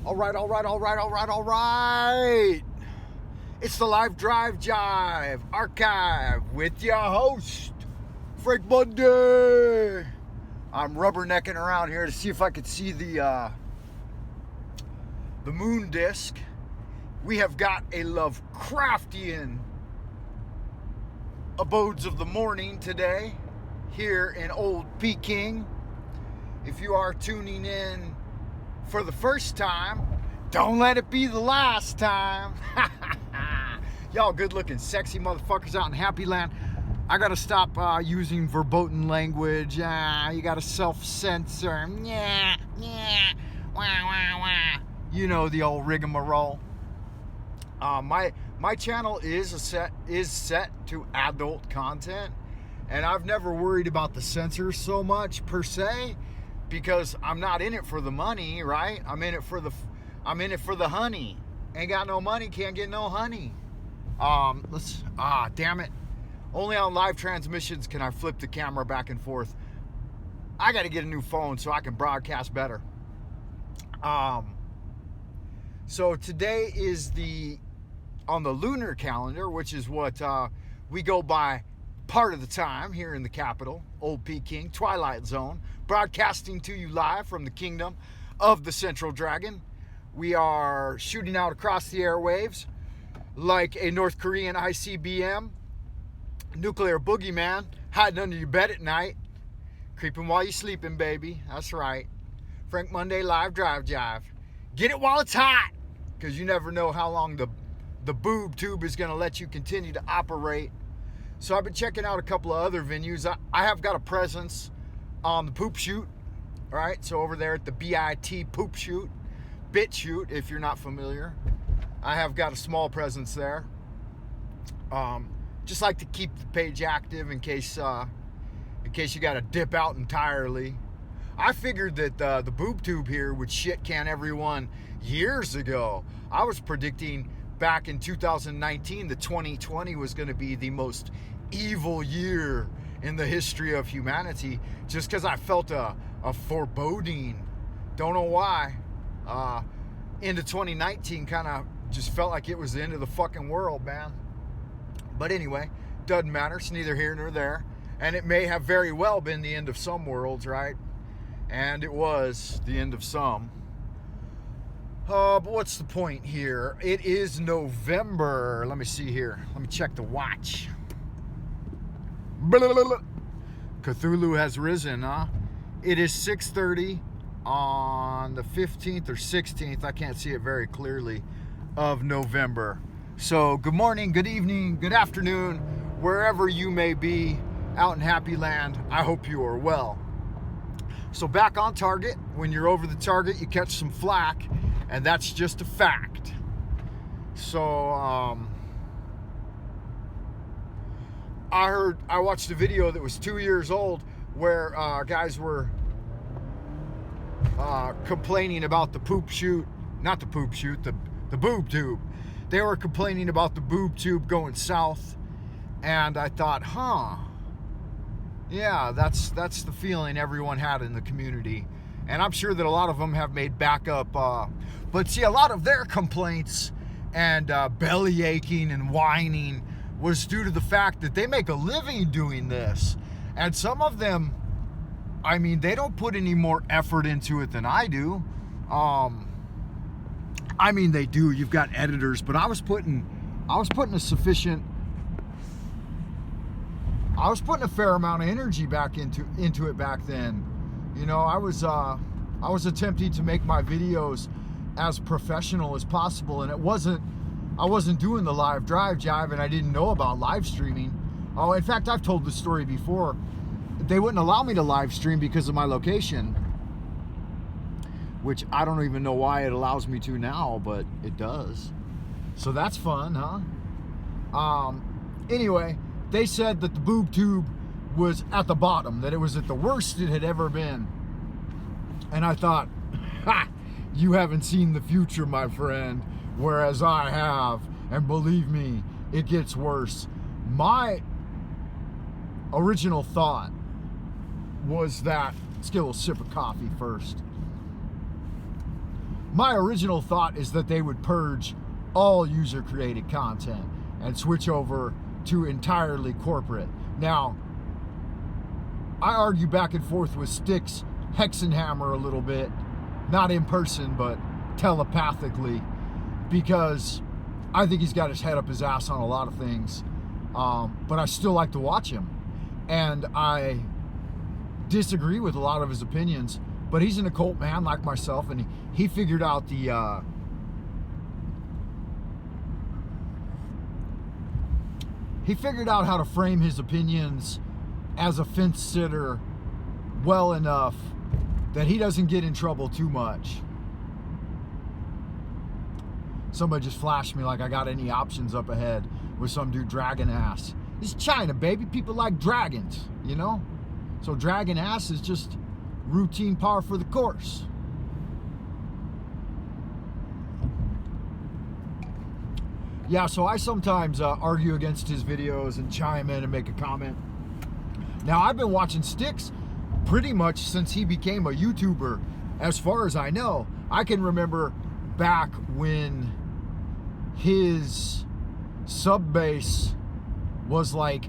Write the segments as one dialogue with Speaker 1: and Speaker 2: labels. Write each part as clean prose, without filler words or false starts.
Speaker 1: All right. It's the Live Drive Jive Archive with your host, Frank Monday. I'm rubbernecking around here to see if I could see the moon disk. We have got a Lovecraftian abodes of the morning today here in Old Peking. If you are tuning in for the first time, don't let it be the last time. Y'all good looking sexy motherfuckers out in Happy Land. I gotta stop using verboten language. You gotta self-censor. You know the old rigmarole. My channel is set to adult content, and I've never worried about the censor so much per se, because I'm not in it for the money, right? I'm in it for the honey. Ain't got no money, can't get no honey. Damn it. Only on live transmissions can I flip the camera back and forth. I got to get a new phone so I can broadcast better. So today is on the lunar calendar, which is what we go by part of the time here in the capital, Old Peking, Twilight Zone, broadcasting to you live from the kingdom of the Central Dragon. We are shooting out across the airwaves like a North Korean ICBM, nuclear boogeyman, hiding under your bed at night, creeping while you're sleeping, baby. That's right. Frank Monday Live Drive Jive. Get it while it's hot, because you never know how long the boob tube is going to let you continue to operate. So I've been checking out a couple of other venues. I have got a presence on the poop shoot, all right? So over there at the BIT poop shoot, bit shoot, if you're not familiar, I have got a small presence there. Just like to keep the page active in case you got to dip out entirely. I figured that the boob tube here would shit can everyone years ago. I was predicting back in 2019 that 2020 was going to be the most evil year in the history of humanity, just because I felt a foreboding. Don't know why. Into 2019 kind of just felt like it was the end of the fucking world, man. But anyway, doesn't matter. It's neither here nor there. And it may have very well been the end of some worlds, right? And it was the end of some. But what's the point here? It is November. Let me see here. Let me check the watch. Cthulhu has risen, huh? It is 6:30 on the 15th or 16th. I can't see it very clearly, of November. So good morning, good evening, good afternoon, wherever you may be out in Happy Land. I hope you are well. So back on target. When you're over the target, you catch some flack, and that's just a fact. So I watched a video that was 2 years old where guys were complaining about the boob tube. They were complaining about the boob tube going south, and I thought, yeah, that's the feeling everyone had in the community. And I'm sure that a lot of them have made backup. But see, a lot of their complaints and belly aching and whining was due to the fact that they make a living doing this. And some of them, I mean, they don't put any more effort into it than I do. I mean, they do. You've got editors, but I was putting a fair amount of energy back into it back then. You know, I was attempting to make my videos as professional as possible, and I wasn't doing the live drive jive, and I didn't know about live streaming. Oh, in fact, I've told this story before. They wouldn't allow me to live stream because of my location, which I don't even know why it allows me to now, but it does. So that's fun, huh? Anyway, they said that the boob tube was at the bottom, that it was at the worst it had ever been. And I thought, you haven't seen the future, my friend, whereas I have. And believe me, it gets worse. My original thought was that, let's get a little sip of coffee first. my original thought is that they would purge all user-created content and switch over to entirely corporate. Now, I argue back and forth with Sticks Hexen Hammer a little bit, not in person, but telepathically, because I think he's got his head up his ass on a lot of things, but I still like to watch him, and I disagree with a lot of his opinions, but he's an occult man like myself, and he figured out the he figured out how to frame his opinions as a fence sitter well enough that he doesn't get in trouble too much. Somebody just flashed me like I got any options up ahead with some dude dragging ass. It's China, baby. People like dragons, you know? So dragging ass is just routine par for the course. Yeah, so I sometimes argue against his videos and chime in and make a comment. Now, I've been watching Sticks pretty much since he became a YouTuber, as far as I know. I can remember back when his sub base was like,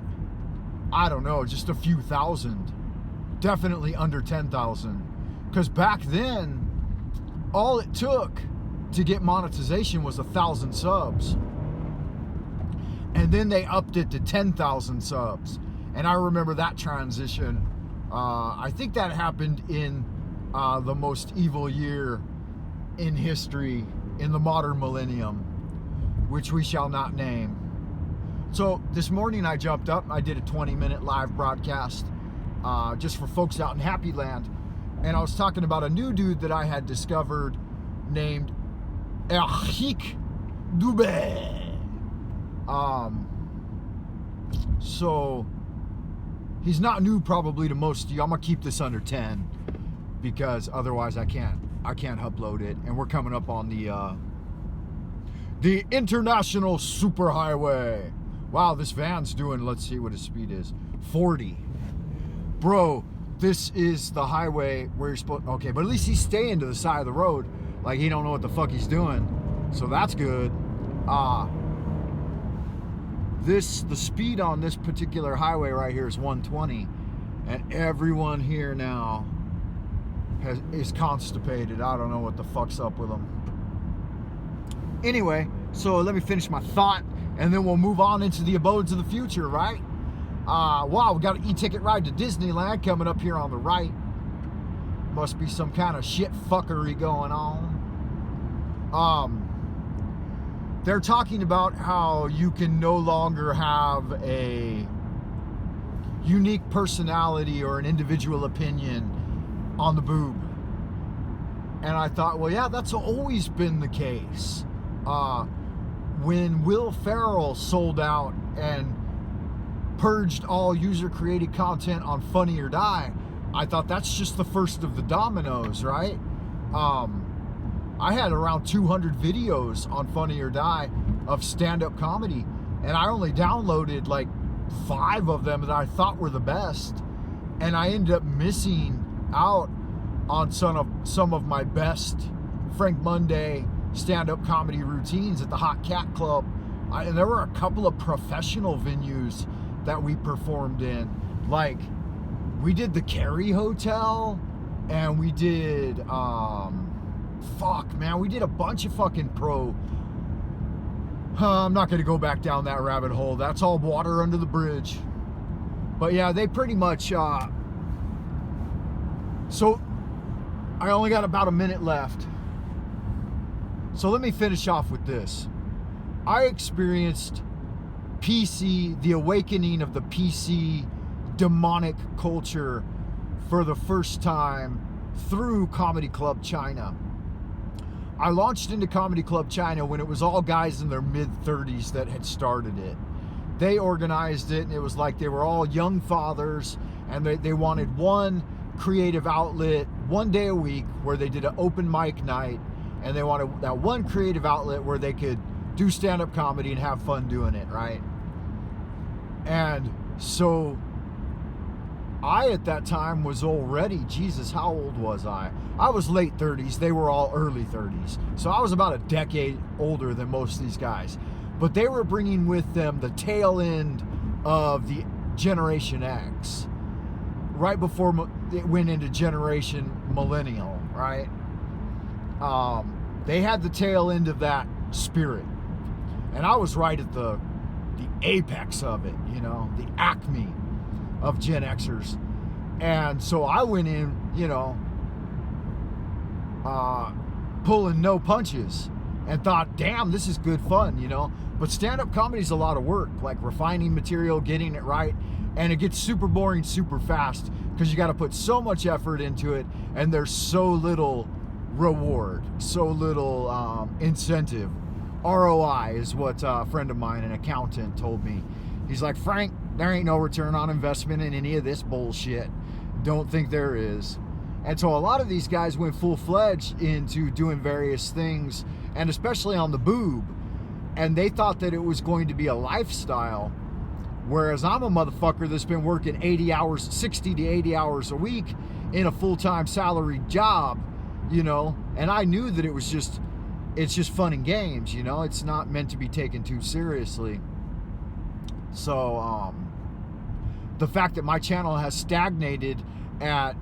Speaker 1: I don't know, just a few thousand. Definitely under 10,000. Because back then, all it took to get monetization was 1,000 subs. And then they upped it to 10,000 subs. And I remember that transition. I think that happened in the most evil year in history, in the modern millennium, which we shall not name. So this morning I jumped up, I did a 20-minute live broadcast just for folks out in Happy Land. And I was talking about a new dude that I had discovered named Eric Dubé. So he's not new probably to most of you. I'm gonna keep this under 10 because otherwise I can't upload it. And we're coming up on the international superhighway. Wow, this van's doing, let's see what his speed is, 40. Bro, this is the highway where you're supposed, okay, but at least he's staying to the side of the road. Like he don't know what the fuck he's doing. So that's good. The speed on this particular highway right here is 120, and everyone here now is constipated. I don't know what the fuck's up with them. Anyway, so let me finish my thought, and then we'll move on into the abodes of the future, right? Wow, we got an e-ticket ride to Disneyland coming up here on the right. Must be some kind of shit fuckery going on. They're talking about how you can no longer have a unique personality or an individual opinion on the boob. And I thought, well, yeah, that's always been the case. When Will Ferrell sold out and purged all user-created content on Funny or Die, I thought that's just the first of the dominoes, right? I had around 200 videos on Funny or Die of stand-up comedy, and I only downloaded like 5 of them that I thought were the best, and I ended up missing out on some of my best Frank Monday stand-up comedy routines at the Hot Cat Club. And there were a couple of professional venues that we performed in. Like, we did the Cary Hotel, and we did, we did a bunch of fucking pro. I'm not gonna go back down that rabbit hole. That's all water under the bridge. But yeah, they pretty much, so I only got about a minute left. So let me finish off with this. I experienced the awakening of the PC demonic culture for the first time through Comedy Club China. I launched into Comedy Club China when it was all guys in their mid-30s that had started it. They organized it, and it was like they were all young fathers, and they wanted one creative outlet one day a week where they did an open mic night, and they wanted that one creative outlet where they could do stand-up comedy and have fun doing it, right? And so I at that time was already, Jesus, how old was I? I was late 30s. They were all early 30s. So I was about a decade older than most of these guys. But they were bringing with them the tail end of the Generation X, right before it went into Generation Millennial, right? They had the tail end of that spirit. And I was right at the apex of it, you know, the acme of Gen Xers. And so I went in, you know, pulling no punches and thought, damn, this is good fun, you know. But stand-up comedy is a lot of work, like refining material, getting it right, and it gets super boring super fast because you got to put so much effort into it, and there's so little reward, so little incentive. ROI is what a friend of mine, an accountant, told me. He's like, Frank, there ain't no return on investment in any of this bullshit. Don't think there is. And so a lot of these guys went full-fledged into doing various things, and especially on the boob, and they thought that it was going to be a lifestyle, whereas I'm a motherfucker that's been working 80 hours, 60 to 80 hours a week in a full-time salaried job, you know, and I knew that it's just fun and games, you know, it's not meant to be taken too seriously. So the fact that my channel has stagnated at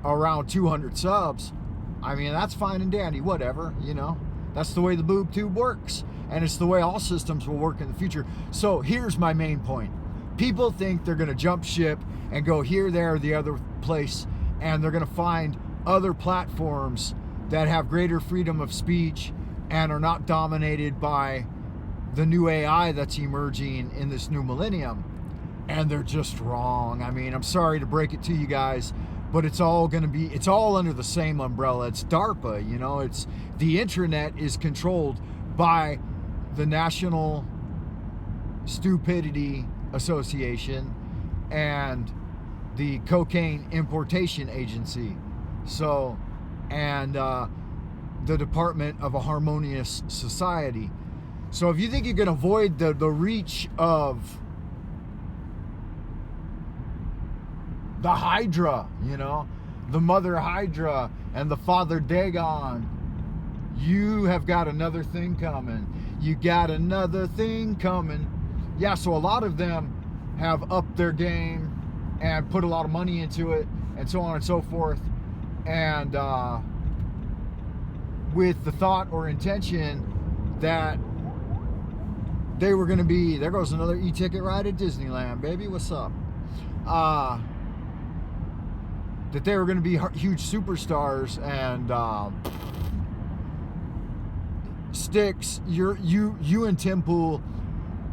Speaker 1: around 200 subs, I mean, that's fine and dandy, whatever, you know. That's the way the boob tube works, and it's the way all systems will work in the future. So here's my main point. People think they're going to jump ship and go here, there, or the other place, and they're going to find other platforms that have greater freedom of speech and are not dominated by the new AI that's emerging in this new millennium. And they're just wrong. I mean, I'm sorry to break it to you guys, but it's all under the same umbrella. It's DARPA, you know, the internet is controlled by the National Stupidity Association and the Cocaine Importation Agency. So, and the Department of a Harmonious Society. So if you think you can avoid the reach of the Hydra, you know, the Mother Hydra and the Father Dagon, you have got another thing coming. You got another thing coming. Yeah, so a lot of them have upped their game and put a lot of money into it and so on and so forth. And with the thought or intention that they were going to be, there goes another e-ticket ride at Disneyland, baby, what's up? That they were going to be huge superstars, and Sticks, you and Tim Pool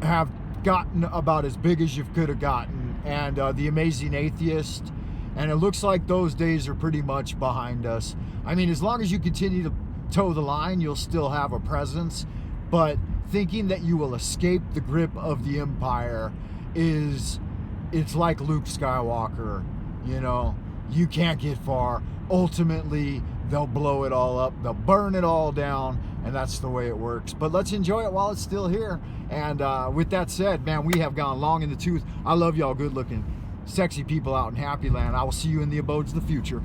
Speaker 1: have gotten about as big as you could have gotten, and The Amazing Atheist, and it looks like those days are pretty much behind us. I mean, as long as you continue to toe the line, you'll still have a presence, but thinking that you will escape the grip of the Empire it's like Luke Skywalker, you know. You can't get far. Ultimately, they'll blow it all up. They'll burn it all down, and that's the way it works. But let's enjoy it while it's still here. And with that said, man, we have gone long in the tooth. I love y'all good-looking, sexy people out in Happy Land. I will see you in the abodes of the future.